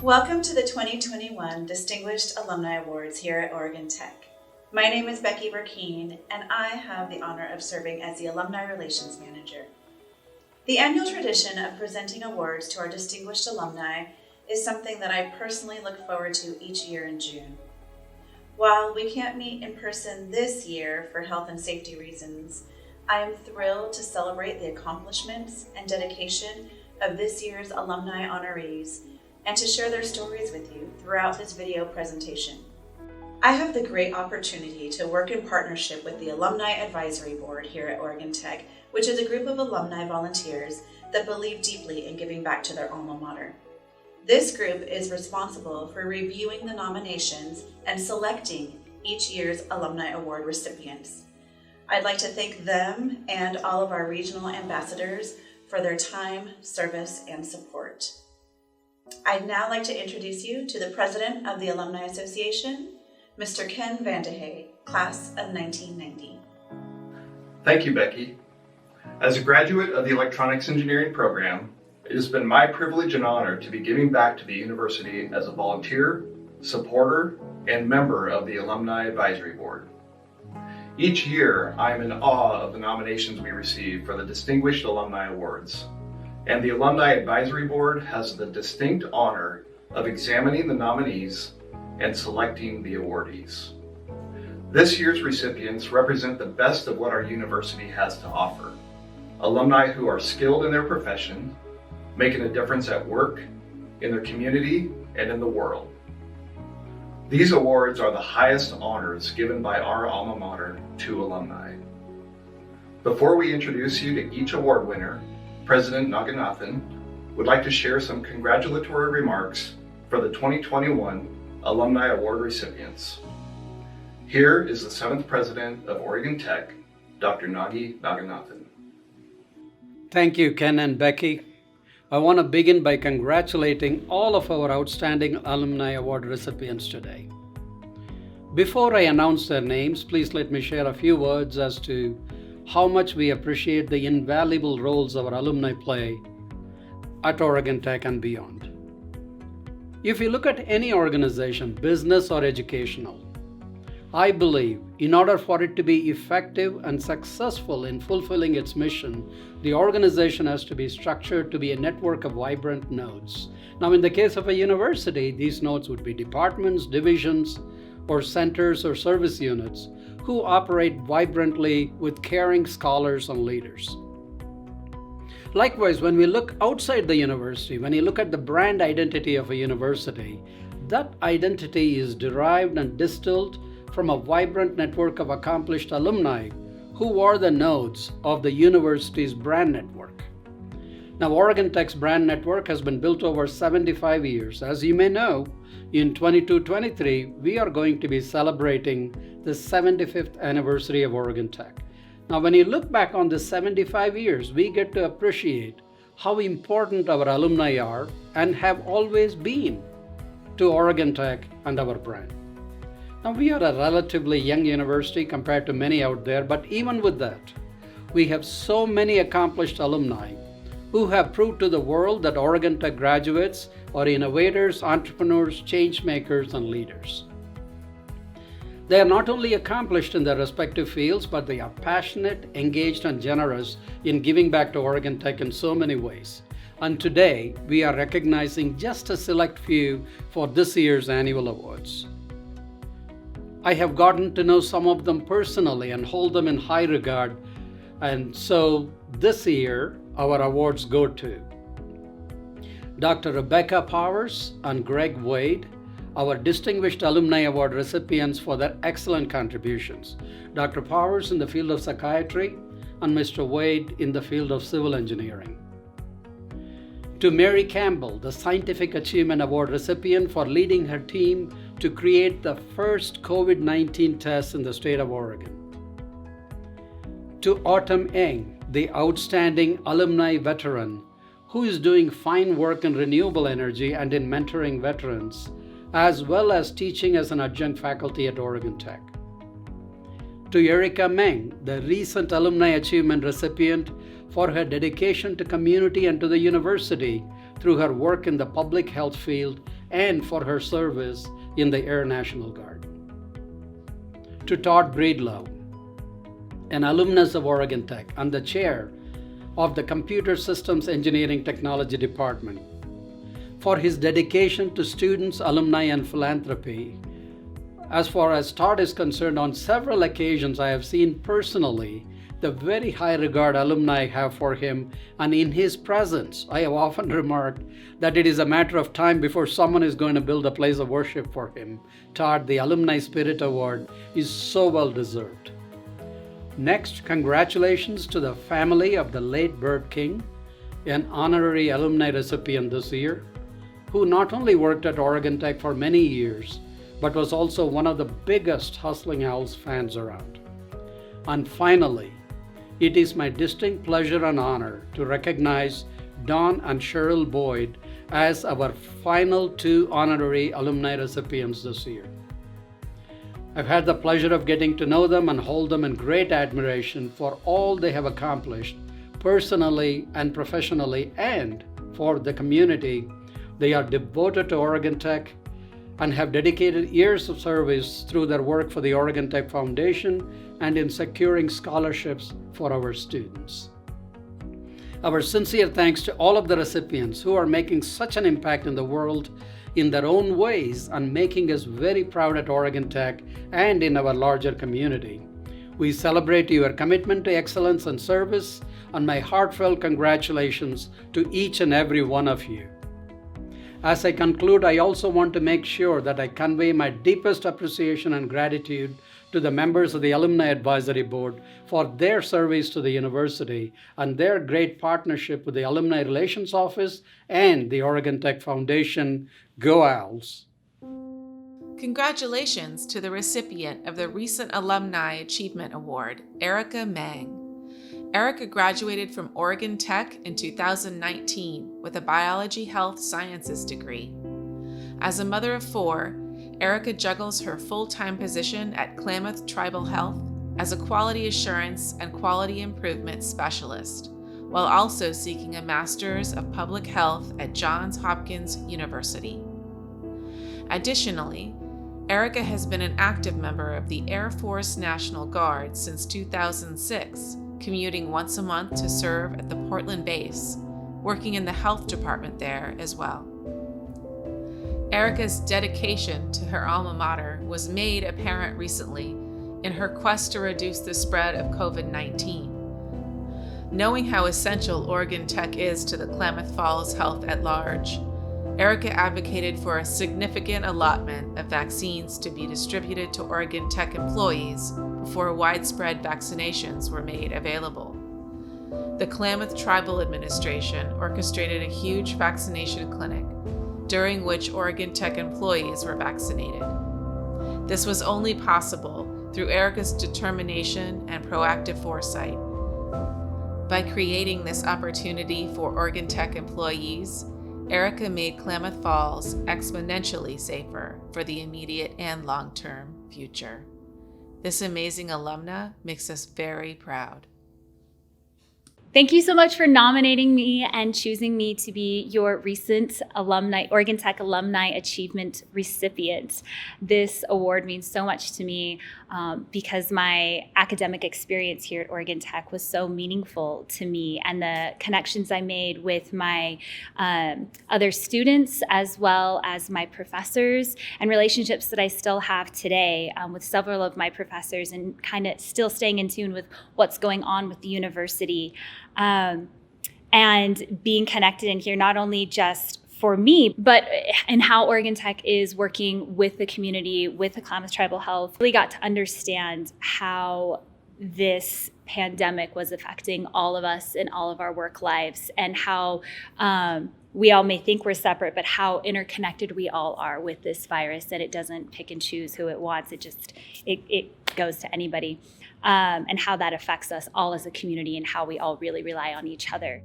Welcome to the 2021 Distinguished Alumni Awards here at Oregon Tech. My name is Becky Burkeen, and I have the honor of serving as the Alumni Relations Manager. The annual tradition of presenting awards to our distinguished alumni is something that I personally look forward to each year in June. While we can't meet in person this year for health and safety reasons, I am thrilled to celebrate the accomplishments and dedication of this year's alumni honorees and to share their stories with you throughout this video presentation. I have the great opportunity to work in partnership with the Alumni Advisory Board here at Oregon Tech, which is a group of alumni volunteers that believe deeply in giving back to their alma mater. This group is responsible for reviewing the nominations and selecting each year's Alumni Award recipients. I'd like to thank them and all of our regional ambassadors for their time, service, and support. I'd now like to introduce you to the President of the Alumni Association, Mr. Ken Vandehey, Class of 1990. Thank you, Becky. As a graduate of the Electronics Engineering program, it has been my privilege and honor to be giving back to the university as a volunteer, supporter, and member of the Alumni Advisory Board. Each year, I am in awe of the nominations we receive for the Distinguished Alumni Awards, and the Alumni Advisory Board has the distinct honor of examining the nominees and selecting the awardees. This year's recipients represent the best of what our university has to offer. Alumni who are skilled in their profession, making a difference at work, in their community, and in the world. These awards are the highest honors given by our alma mater to alumni. Before we introduce you to each award winner, President Naganathan would like to share some congratulatory remarks for the 2021 Alumni Award recipients. Here is the 7th President of Oregon Tech, Dr. Nagi Naganathan. Thank you, Ken and Becky. I want to begin by congratulating all of our outstanding Alumni Award recipients today. Before I announce their names, please let me share a few words as to how much we appreciate the invaluable roles our alumni play at Oregon Tech and beyond. If you look at any organization, business or educational, I believe in order for it to be effective and successful in fulfilling its mission, the organization has to be structured to be a network of vibrant nodes. Now, in the case of a university, these nodes would be departments, divisions, or centers or service units who operate vibrantly with caring scholars and leaders. Likewise, when we look outside the university, when you look at the brand identity of a university, that identity is derived and distilled from a vibrant network of accomplished alumni who are the nodes of the university's brand network. Now, Oregon Tech's brand network has been built over 75 years. As you may know, in 22-23, we are going to be celebrating the 75th anniversary of Oregon Tech. Now, when you look back on the 75 years, we get to appreciate how important our alumni are and have always been to Oregon Tech and our brand. Now, we are a relatively young university compared to many out there, but even with that, we have so many accomplished alumni who have proved to the world that Oregon Tech graduates are innovators, entrepreneurs, change makers, and leaders. They are not only accomplished in their respective fields, but they are passionate, engaged, and generous in giving back to Oregon Tech in so many ways. And today, we are recognizing just a select few for this year's annual awards. I have gotten to know some of them personally and hold them in high regard. And so this year, our awards go to Dr. Rebecca Powers and Greg Wade, our Distinguished Alumni Award recipients for their excellent contributions. Dr. Powers in the field of psychiatry and Mr. Wade in the field of civil engineering. To Mary Campbell, the Scientific Achievement Award recipient for leading her team to create the first COVID-19 test in the state of Oregon. To Autumn Eng, the outstanding alumni veteran who is doing fine work in renewable energy and in mentoring veterans, as well as teaching as an adjunct faculty at Oregon Tech. To Erica Meng, the recent Alumni Achievement recipient for her dedication to community and to the university through her work in the public health field and for her service in the Air National Guard. To Todd Breedlove, an alumnus of Oregon Tech and the chair of the Computer Systems Engineering Technology Department, for his dedication to students, alumni, and philanthropy. As far as Todd is concerned, on several occasions I have seen personally the very high regard alumni have for him, and in his presence, I have often remarked that it is a matter of time before someone is going to build a place of worship for him. Todd, the Alumni Spirit Award is so well deserved. Next, congratulations to the family of the late Bert King, an honorary alumni recipient this year, who not only worked at Oregon Tech for many years, but was also one of the biggest Hustling Owls fans around. And finally, it is my distinct pleasure and honor to recognize Don and Cheryl Boyd as our final 2 honorary alumni recipients this year. I've had the pleasure of getting to know them and hold them in great admiration for all they have accomplished personally and professionally, and for the community. They are devoted to Oregon Tech and have dedicated years of service through their work for the Oregon Tech Foundation and in securing scholarships for our students. Our sincere thanks to all of the recipients who are making such an impact in the world in their own ways and making us very proud at Oregon Tech and in our larger community. We celebrate your commitment to excellence and service, and my heartfelt congratulations to each and every one of you. As I conclude, I also want to make sure that I convey my deepest appreciation and gratitude to the members of the Alumni Advisory Board for their service to the university and their great partnership with the Alumni Relations Office and the Oregon Tech Foundation. Go Owls! Congratulations to the recipient of the recent Alumni Achievement Award, Erica Mang. Erica graduated from Oregon Tech in 2019 with a biology health sciences degree. As a mother of 4, Erica juggles her full-time position at Klamath Tribal Health as a quality assurance and quality improvement specialist, while also seeking a Master's of Public Health at Johns Hopkins University. Additionally, Erica has been an active member of the Air Force National Guard since 2006, commuting once a month to serve at the Portland base, working in the health department there as well. Erica's dedication to her alma mater was made apparent recently in her quest to reduce the spread of COVID-19. Knowing how essential Oregon Tech is to the Klamath Falls health at large, Erica advocated for a significant allotment of vaccines to be distributed to Oregon Tech employees before widespread vaccinations were made available. The Klamath Tribal Administration orchestrated a huge vaccination clinic, during which Oregon Tech employees were vaccinated. This was only possible through Erica's determination and proactive foresight. By creating this opportunity for Oregon Tech employees, Erica made Klamath Falls exponentially safer for the immediate and long-term future. This amazing alumna makes us very proud. Thank you so much for nominating me and choosing me to be your recent Oregon Tech Alumni Achievement recipient. This award means so much to me because my academic experience here at Oregon Tech was so meaningful to me, and the connections I made with my other students as well as my professors, and relationships that I still have today with several of my professors, and kind of still staying in tune with what's going on with the university. And being connected in here, not only just for me, but in how Oregon Tech is working with the community, with the Klamath Tribal Health. Really got to understand how this pandemic was affecting all of us in all of our work lives, and how we all may think we're separate, but how interconnected we all are with this virus, that it doesn't pick and choose who it wants. It goes to anybody. And how that affects us all as a community, and how we all really rely on each other.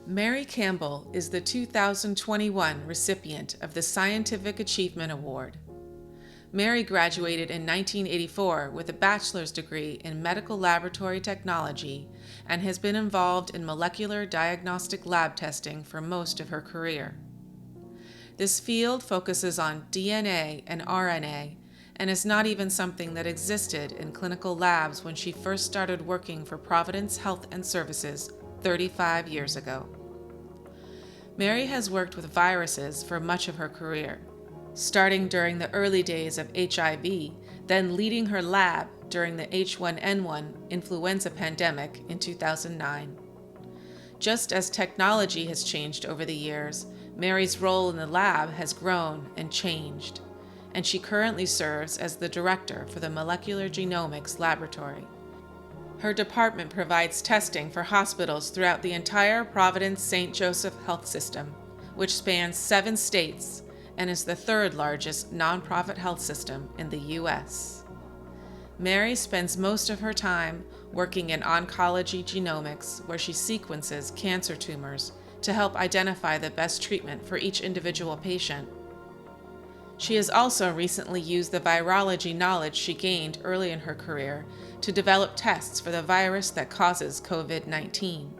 Mary Campbell is the 2021 recipient of the Scientific Achievement Award. Mary graduated in 1984 with a bachelor's degree in medical laboratory technology and has been involved in molecular diagnostic lab testing for most of her career. This field focuses on DNA and RNA and is not even something that existed in clinical labs when she first started working for Providence Health and Services 35 years ago. Mary has worked with viruses for much of her career, starting during the early days of HIV, then leading her lab during the H1N1 influenza pandemic in 2009. Just as technology has changed over the years, Mary's role in the lab has grown and changed, and she currently serves as the director for the Molecular Genomics Laboratory. Her department provides testing for hospitals throughout the entire Providence St. Joseph Health System, which spans 7 states and is the 3rd largest nonprofit health system in the U.S. Mary spends most of her time working in oncology genomics, where she sequences cancer tumors to help identify the best treatment for each individual patient. She has also recently used the virology knowledge she gained early in her career to develop tests for the virus that causes COVID-19.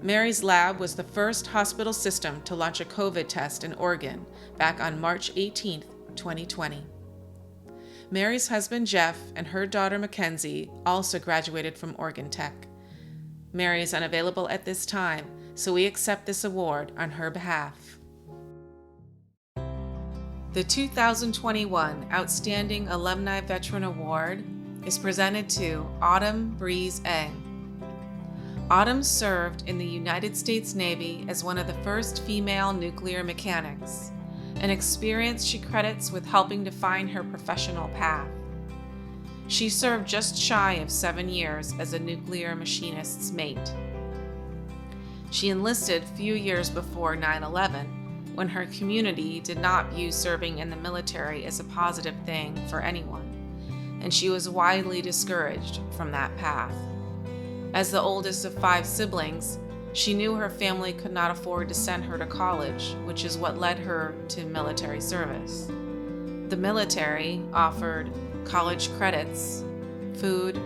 Mary's lab was the first hospital system to launch a COVID test in Oregon back on March 18, 2020. Mary's husband Jeff and her daughter Mackenzie also graduated from Oregon Tech. Mary is unavailable at this time, so we accept this award on her behalf. The 2021 Outstanding Alumni Veteran Award is presented to Autumn Breeze Eng. Autumn served in the United States Navy as one of the first female nuclear mechanics, an experience she credits with helping define her professional path. She served just shy of 7 years as a nuclear machinist's mate. She enlisted a few years before 9/11, when her community did not view serving in the military as a positive thing for anyone, and she was widely discouraged from that path. As the oldest of 5 siblings, she knew her family could not afford to send her to college, which is what led her to military service. The military offered college credits, food,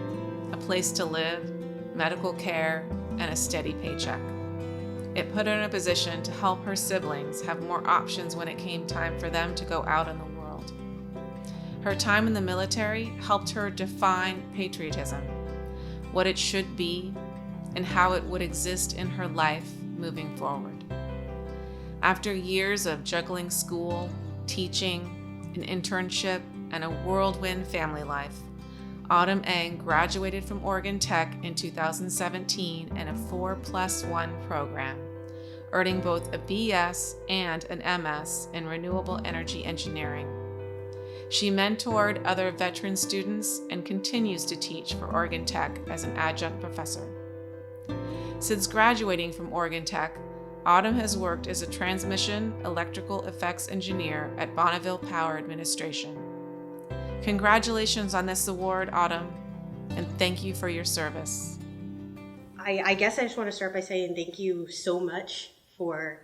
a place to live, medical care, and a steady paycheck. It put her in a position to help her siblings have more options when it came time for them to go out in the world. Her time in the military helped her define patriotism, what it should be, and how it would exist in her life moving forward. After years of juggling school, teaching, an internship, and a whirlwind family life, Autumn Eng graduated from Oregon Tech in 2017 in a 4+1 program, earning both a BS and an MS in renewable energy engineering. She mentored other veteran students and continues to teach for Oregon Tech as an adjunct professor. Since graduating from Oregon Tech, Autumn has worked as a transmission electrical effects engineer at Bonneville Power Administration. Congratulations on this award, Autumn, and thank you for your service. I guess I just want to start by saying thank you so much for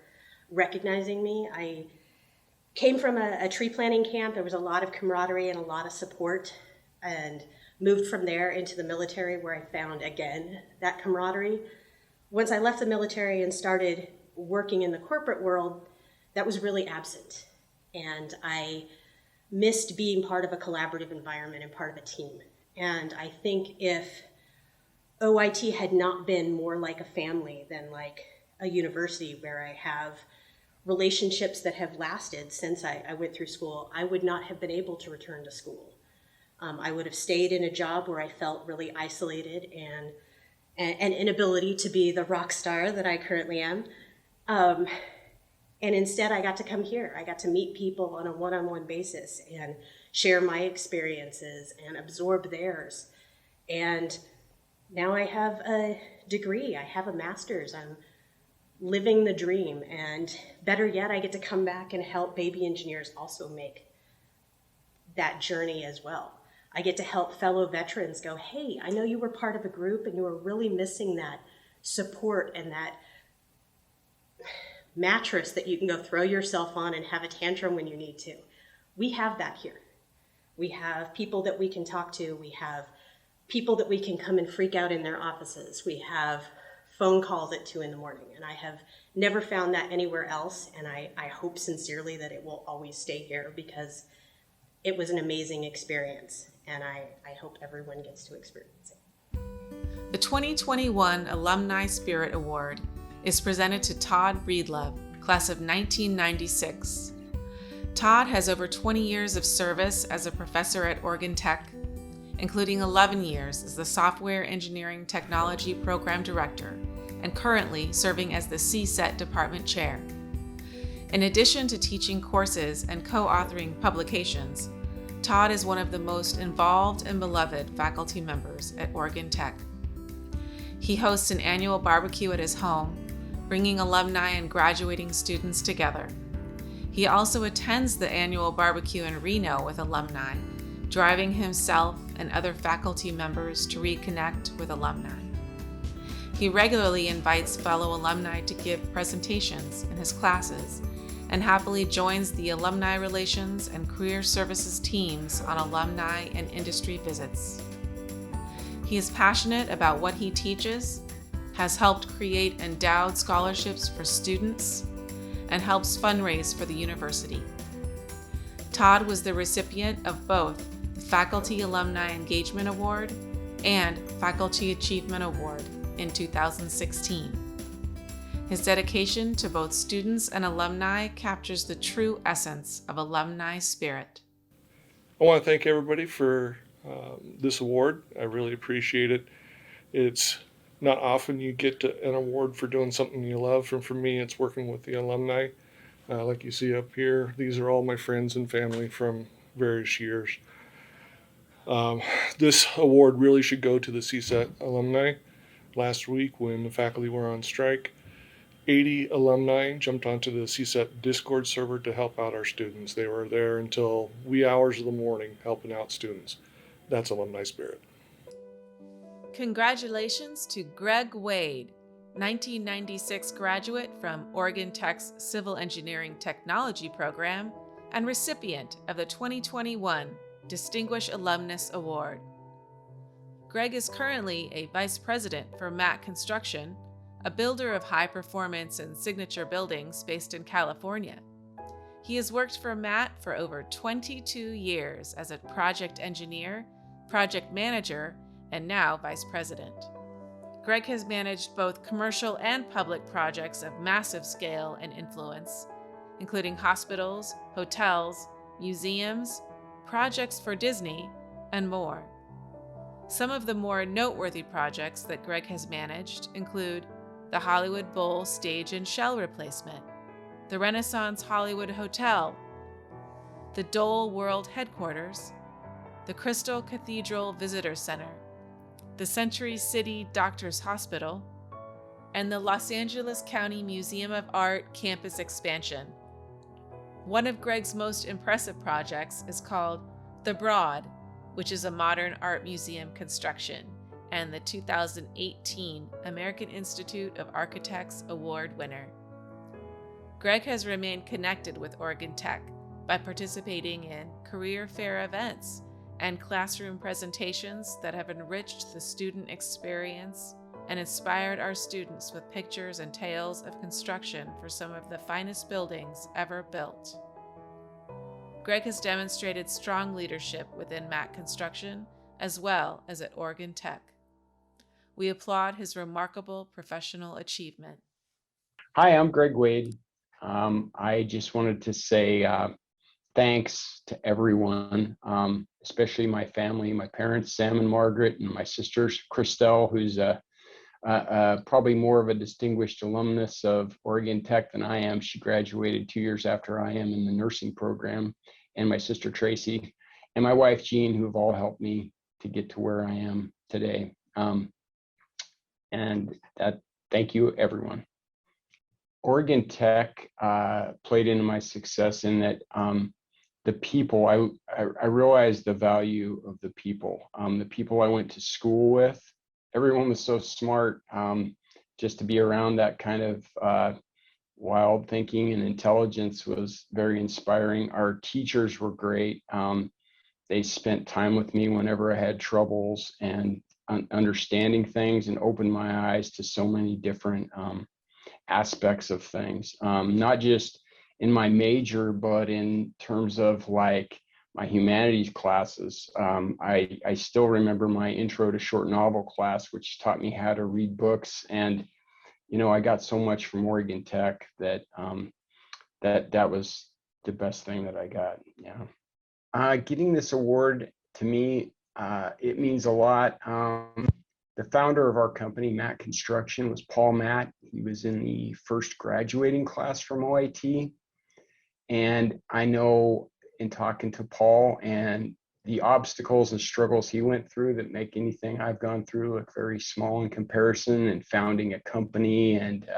recognizing me. I came from a tree planting camp. There was a lot of camaraderie and a lot of support, and moved from there into the military, where I found, again, that camaraderie. Once I left the military and started working in the corporate world, that was really absent. And I missed being part of a collaborative environment and part of a team. And I think if OIT had not been more like a family than like a university where I have relationships that have lasted since I went through school, I would not have been able to return to school. I would have stayed in a job where I felt really isolated and an inability to be the rock star that I currently am. And instead, I got to come here. I got to meet people on a one-on-one basis and share my experiences and absorb theirs. And now I have a degree. I have a master's. I'm living the dream. And better yet, I get to come back and help baby engineers also make that journey as well. I get to help fellow veterans go, hey, I know you were part of a group and you were really missing that support and that mattress that you can go throw yourself on and have a tantrum when you need to. We have that here. We have people that we can talk to. We have people that we can come and freak out in their offices. We have phone calls at 2 a.m. And I have never found that anywhere else, and I hope sincerely that it will always stay here because it was an amazing experience, and I hope everyone gets to experience it. The 2021 Alumni Spirit Award is presented to Todd Breedlove, class of 1996. Todd has over 20 years of service as a professor at Oregon Tech, including 11 years as the Software Engineering Technology Program Director and currently serving as the CSET Department Chair. In addition to teaching courses and co-authoring publications, Todd is one of the most involved and beloved faculty members at Oregon Tech. He hosts an annual barbecue at his home, bringing alumni and graduating students together. He also attends the annual barbecue in Reno with alumni, driving himself and other faculty members to reconnect with alumni. He regularly invites fellow alumni to give presentations in his classes and happily joins the Alumni Relations and Career Services teams on alumni and industry visits. He is passionate about what he teaches, has helped create endowed scholarships for students, and helps fundraise for the university. Todd was the recipient of both the Faculty Alumni Engagement Award and Faculty Achievement Award in 2016. His dedication to both students and alumni captures the true essence of alumni spirit. I want to thank everybody for this award. I really appreciate it. It's not often you get an award for doing something you love, and for me, it's working with the alumni. Like you see up here, these are all my friends and family from various years. This award really should go to the CSET alumni. Last week, when the faculty were on strike, 80 alumni jumped onto the CSET Discord server to help out our students. They were there until wee hours of the morning helping out students. That's alumni spirit. Congratulations to Greg Wade, 1996 graduate from Oregon Tech's Civil Engineering Technology program and recipient of the 2021 Distinguished Alumnus Award. Greg is currently a vice president for Matt Construction, a builder of high-performance and signature buildings based in California. He has worked for Matt for over 22 years as a project engineer, project manager, and now vice president. Greg has managed both commercial and public projects of massive scale and influence, including hospitals, hotels, museums, projects for Disney, and more. Some of the more noteworthy projects that Greg has managed include the Hollywood Bowl stage and shell replacement, the Renaissance Hollywood Hotel, the Dole World Headquarters, the Crystal Cathedral Visitor Center, the Century City Doctors Hospital, and the Los Angeles County Museum of Art campus expansion. One of Greg's most impressive projects is called The Broad, which is a modern art museum construction, and the 2018 American Institute of Architects Award winner. Greg has remained connected with Oregon Tech by participating in career fair events and classroom presentations that have enriched the student experience and inspired our students with pictures and tales of construction for some of the finest buildings ever built. Greg has demonstrated strong leadership within Matt Construction as well as at Oregon Tech. We applaud his remarkable professional achievement. Hi, I'm Greg Wade. I just wanted to say thanks to everyone, especially my family, my parents, Sam and Margaret, and my sister, Christelle, who's probably more of a distinguished alumnus of Oregon Tech than I am. She graduated 2 years after I am in the nursing program, and my sister, Tracy, and my wife, Jean, who have all helped me to get to where I am today. Thank you, everyone. Oregon Tech played into my success in that the people, I realized the value of the people I went to school with. Everyone was so smart. Just to be around that kind of wild thinking and intelligence was very inspiring. Our teachers were great. They spent time with me whenever I had troubles and understanding things and opened my eyes to so many different aspects of things, not just in my major, but in terms of like my humanities classes. I still remember my intro to short novel class, which taught me how to read books. And, I got so much from Oregon Tech that that was the best thing that I got. Yeah. Getting this award to me, it means a lot. The founder of our company, Matt Construction, was Paul Matt. He was in the first graduating class from OIT. And I know in talking to Paul and the obstacles and struggles he went through that make anything I've gone through look very small in comparison, and founding a company and,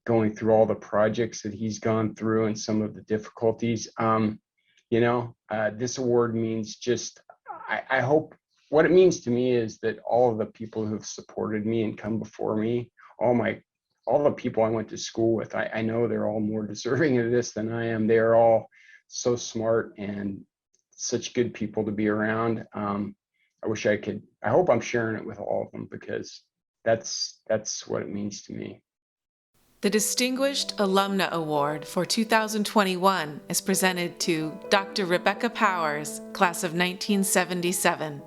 going through all the projects that he's gone through and some of the difficulties. This award means just, I hope what it means to me is that all of the people who've supported me and come before me, all the people I went to school with, I know they're all more deserving of this than I am. They're all so smart and such good people to be around. I hope I'm sharing it with all of them, because that's what it means to me. The Distinguished Alumna Award for 2021 is presented to Dr. Rebecca Powers, class of 1977.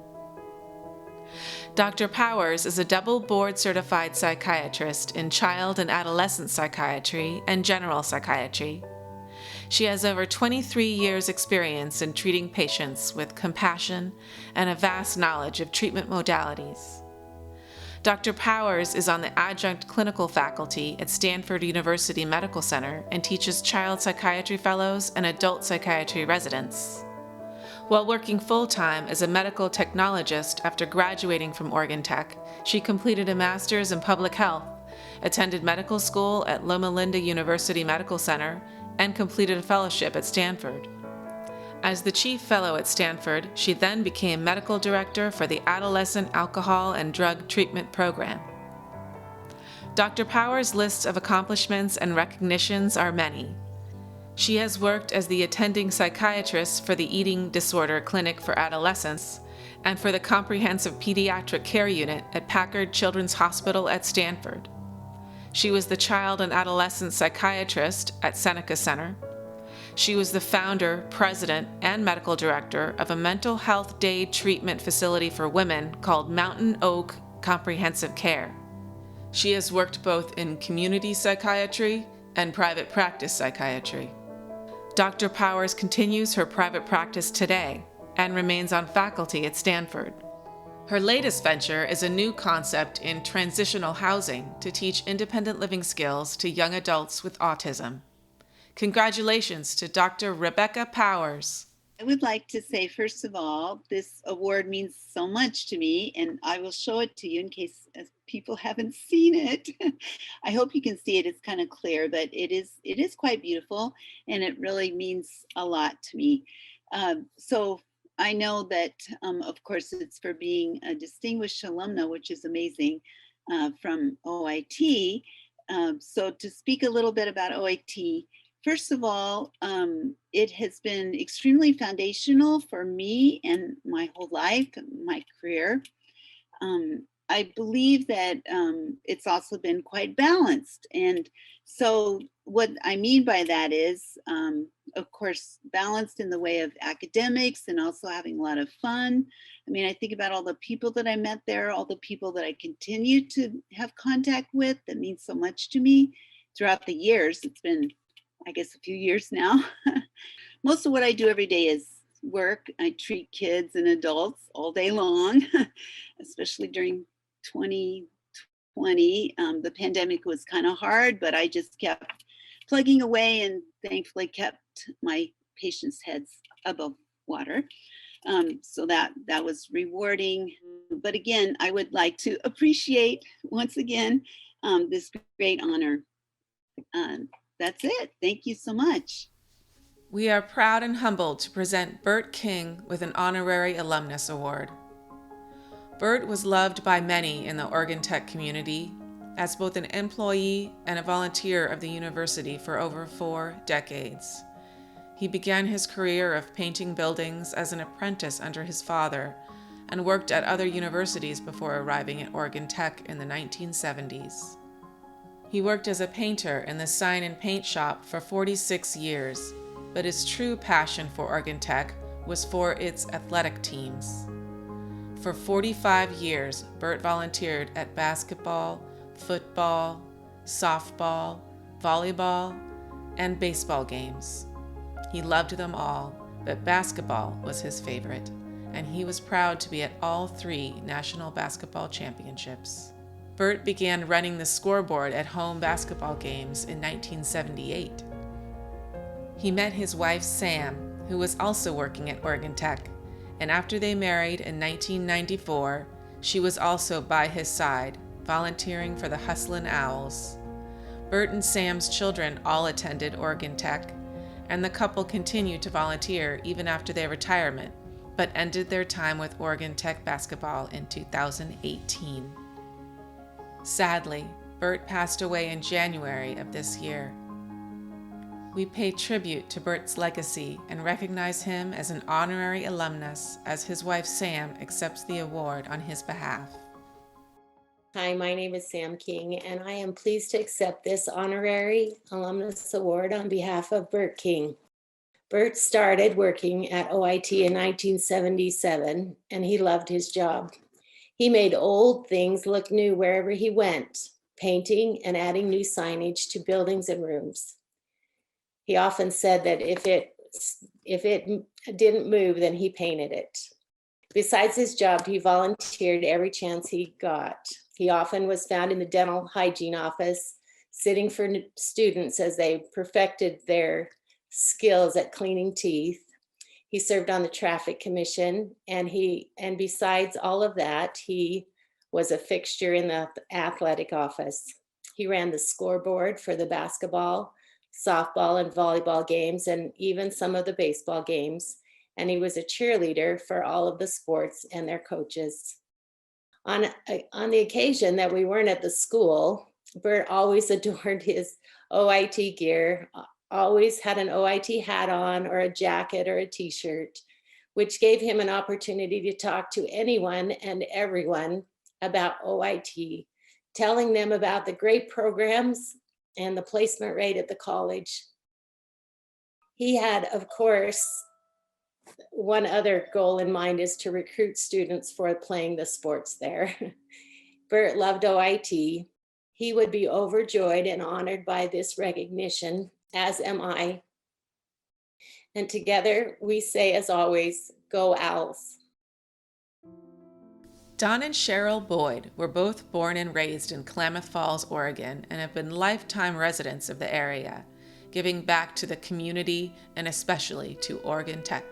Dr. Powers is a double board-certified psychiatrist in child and adolescent psychiatry and general psychiatry. She has over 23 years' experience in treating patients with compassion and a vast knowledge of treatment modalities. Dr. Powers is on the adjunct clinical faculty at Stanford University Medical Center and teaches child psychiatry fellows and adult psychiatry residents. While working full-time as a medical technologist after graduating from Oregon Tech, she completed a master's in public health, attended medical school at Loma Linda University Medical Center, and completed a fellowship at Stanford. As the chief fellow at Stanford, she then became medical director for the Adolescent Alcohol and Drug Treatment Program. Dr. Powers' lists of accomplishments and recognitions are many. She has worked as the attending psychiatrist for the Eating Disorder Clinic for Adolescents and for the Comprehensive Pediatric Care Unit at Packard Children's Hospital at Stanford. She was the child and adolescent psychiatrist at Seneca Center. She was the founder, president, and medical director of a mental health day treatment facility for women called Mountain Oak Comprehensive Care. She has worked both in community psychiatry and private practice psychiatry. Dr. Powers continues her private practice today and remains on faculty at Stanford. Her latest venture is a new concept in transitional housing to teach independent living skills to young adults with autism. Congratulations to Dr. Rebecca Powers. I would like to say, first of all, this award means so much to me, and I will show it to you in case people haven't seen it. I hope you can see it. It's kind of clear, but it is quite beautiful, and it really means a lot to me. So I know that, of course, it's for being a distinguished alumna, which is amazing, from OIT. So to speak a little bit about OIT, first of all, it has been extremely foundational for me and my whole life, my career. I believe that it's also been quite balanced. And so what I mean by that is, of course, balanced in the way of academics and also having a lot of fun. I mean, I think about all the people that I met there, all the people that I continue to have contact with that means so much to me throughout the years. It's been, I guess, a few years now. Most of what I do every day is work. I treat kids and adults all day long, especially during 2020. The pandemic was kind of hard, but I just kept plugging away and thankfully kept my patients' heads above water. So that was rewarding. But again, I would like to appreciate once again this great honor. That's it. Thank you so much. We are proud and humbled to present Bert King with an Honorary Alumnus Award. Bert was loved by many in the Oregon Tech community as both an employee and a volunteer of the university for over 4 decades. He began his career of painting buildings as an apprentice under his father and worked at other universities before arriving at Oregon Tech in the 1970s. He worked as a painter in the sign and paint shop for 46 years, but his true passion for Oregon Tech was for its athletic teams. For 45 years, Bert volunteered at basketball, football, softball, volleyball, and baseball games. He loved them all, but basketball was his favorite, and he was proud to be at all 3 national basketball championships. Bert began running the scoreboard at home basketball games in 1978. He met his wife Sam, who was also working at Oregon Tech, and after they married in 1994, she was also by his side, volunteering for the Hustlin' Owls. Bert and Sam's children all attended Oregon Tech, and the couple continued to volunteer even after their retirement, but ended their time with Oregon Tech basketball in 2018. Sadly, Bert passed away in January of this year. We pay tribute to Bert's legacy and recognize him as an honorary alumnus as his wife Sam accepts the award on his behalf. Hi, my name is Sam King, and I am pleased to accept this honorary alumnus award on behalf of Bert King. Bert started working at OIT in 1977, and he loved his job. He made old things look new wherever he went, painting and adding new signage to buildings and rooms. He often said that if it didn't move, then he painted it. Besides his job, he volunteered every chance he got. He often was found in the dental hygiene office, sitting for students as they perfected their skills at cleaning teeth. He served on the traffic commission, and besides all of that, he was a fixture in the athletic office. He ran the scoreboard for the basketball, softball, and volleyball games, and even some of the baseball games. And he was a cheerleader for all of the sports and their coaches. On the occasion that we weren't at the school, Bert always adored his OIT gear, always had an OIT hat on or a jacket or a t-shirt, which gave him an opportunity to talk to anyone and everyone about OIT, telling them about the great programs and the placement rate at the college. He had, of course, one other goal in mind, is to recruit students for playing the sports there. Bert loved OIT. He would be overjoyed and honored by this recognition, as am I. And together we say, as always, go Owls. Don and Cheryl Boyd were both born and raised in Klamath Falls, Oregon, and have been lifetime residents of the area, giving back to the community and especially to Oregon Tech.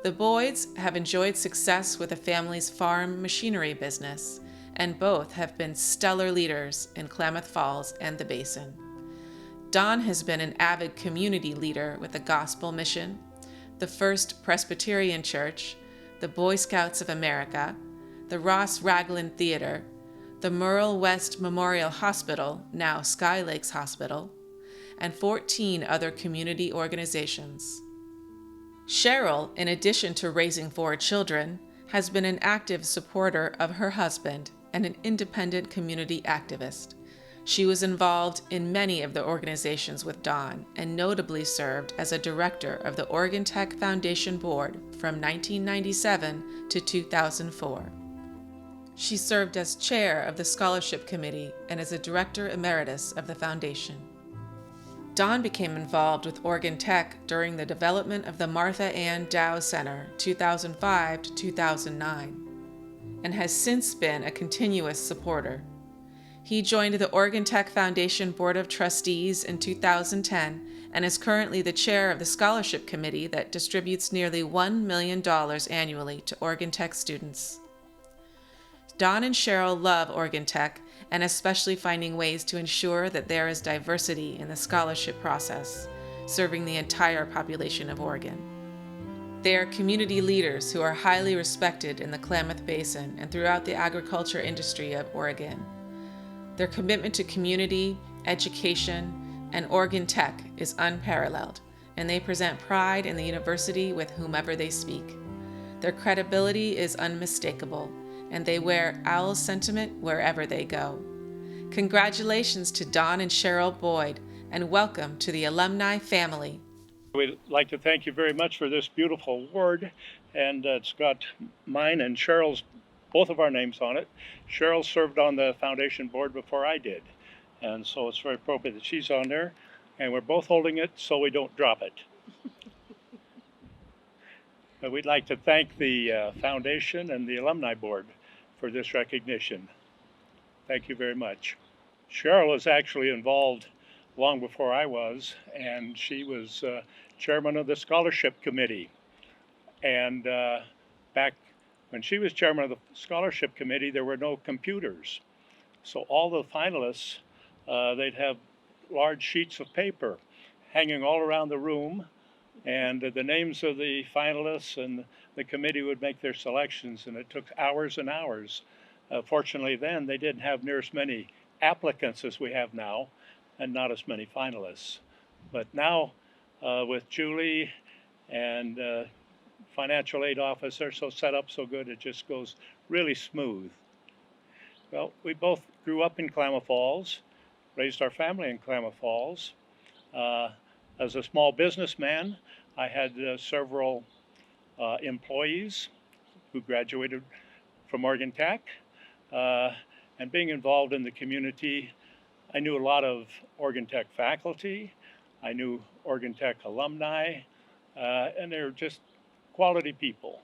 The Boyds have enjoyed success with the family's farm machinery business, and both have been stellar leaders in Klamath Falls and the Basin. Don has been an avid community leader with the Gospel Mission, the First Presbyterian Church, the Boy Scouts of America, the Ross Ragland Theater, the Merle West Memorial Hospital, now Sky Lakes Hospital, and 14 other community organizations. Cheryl, in addition to raising 4 children, has been an active supporter of her husband and an independent community activist. She was involved in many of the organizations with Don and notably served as a director of the Oregon Tech Foundation Board from 1997 to 2004. She served as chair of the scholarship committee and as a director emeritus of the foundation. Don became involved with Oregon Tech during the development of the Martha Ann Dow Center 2005 to 2009 and has since been a continuous supporter. He joined the Oregon Tech Foundation Board of Trustees in 2010 and is currently the chair of the scholarship committee that distributes nearly $1 million annually to Oregon Tech students. Don and Cheryl love Oregon Tech and especially finding ways to ensure that there is diversity in the scholarship process, serving the entire population of Oregon. They are community leaders who are highly respected in the Klamath Basin and throughout the agriculture industry of Oregon. Their commitment to community, education, and Oregon Tech is unparalleled, and they present pride in the university with whomever they speak. Their credibility is unmistakable, and they wear owl sentiment wherever they go. Congratulations to Don and Cheryl Boyd, and welcome to the Alumni family. We'd like to thank you very much for this beautiful award, and it's got mine and Cheryl's, both of our names on it. Cheryl served on the foundation board before I did, and so it's very appropriate that she's on there, and we're both holding it so we don't drop it. But we'd like to thank the foundation and the alumni board for this recognition. Thank you very much. Cheryl was actually involved long before I was, and she was chairman of the scholarship committee. And back when she was chairman of the scholarship committee, there were no computers. So all the finalists, they'd have large sheets of paper hanging all around the room, and the names of the finalists and the committee would make their selections, and it took hours and hours. Fortunately then, they didn't have near as many applicants as we have now, and not as many finalists. But now, with Julie and financial aid office, they're so set up so good, it just goes really smooth. Well, we both grew up in Klamath Falls, raised our family in Klamath Falls. As a small businessman, I had several employees who graduated from Oregon Tech, and being involved in the community, I knew a lot of Oregon Tech faculty. I knew Oregon Tech alumni, and they're just quality people.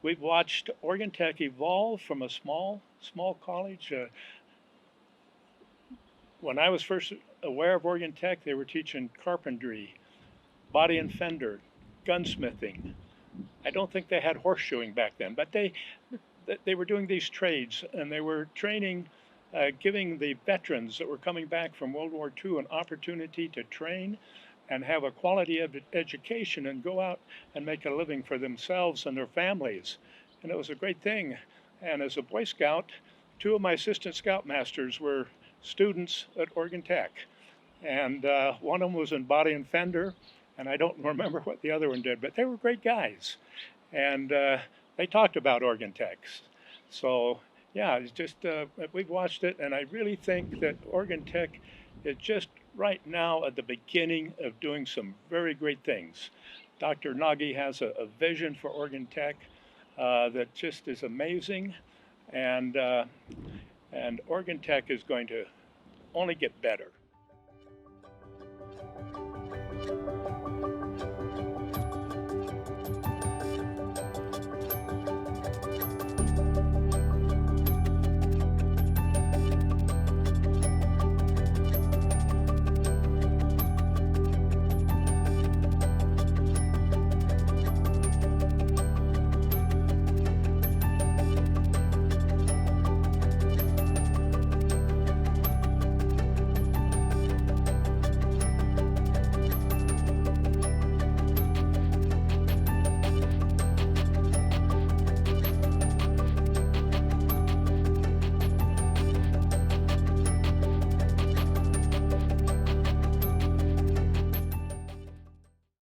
We've watched Oregon Tech evolve from a small college. When I was first aware of Oregon Tech, they were teaching carpentry, body and fender, gunsmithing. I don't think they had horseshoeing back then, but they were doing these trades, and they were training, giving the veterans that were coming back from World War II an opportunity to train and have a quality of education and go out and make a living for themselves and their families. And it was a great thing. And as a Boy Scout, 2 of my assistant scoutmasters were students at Oregon Tech. And one of them was in body and fender, and I don't remember what the other one did, but they were great guys. And they talked about Oregon Tech. So yeah, it's just, we've watched it, and I really think that Oregon Tech is just right now at the beginning of doing some very great things. Dr. Nagy has a vision for Oregon Tech that just is amazing, and Oregon Tech is going to only get better.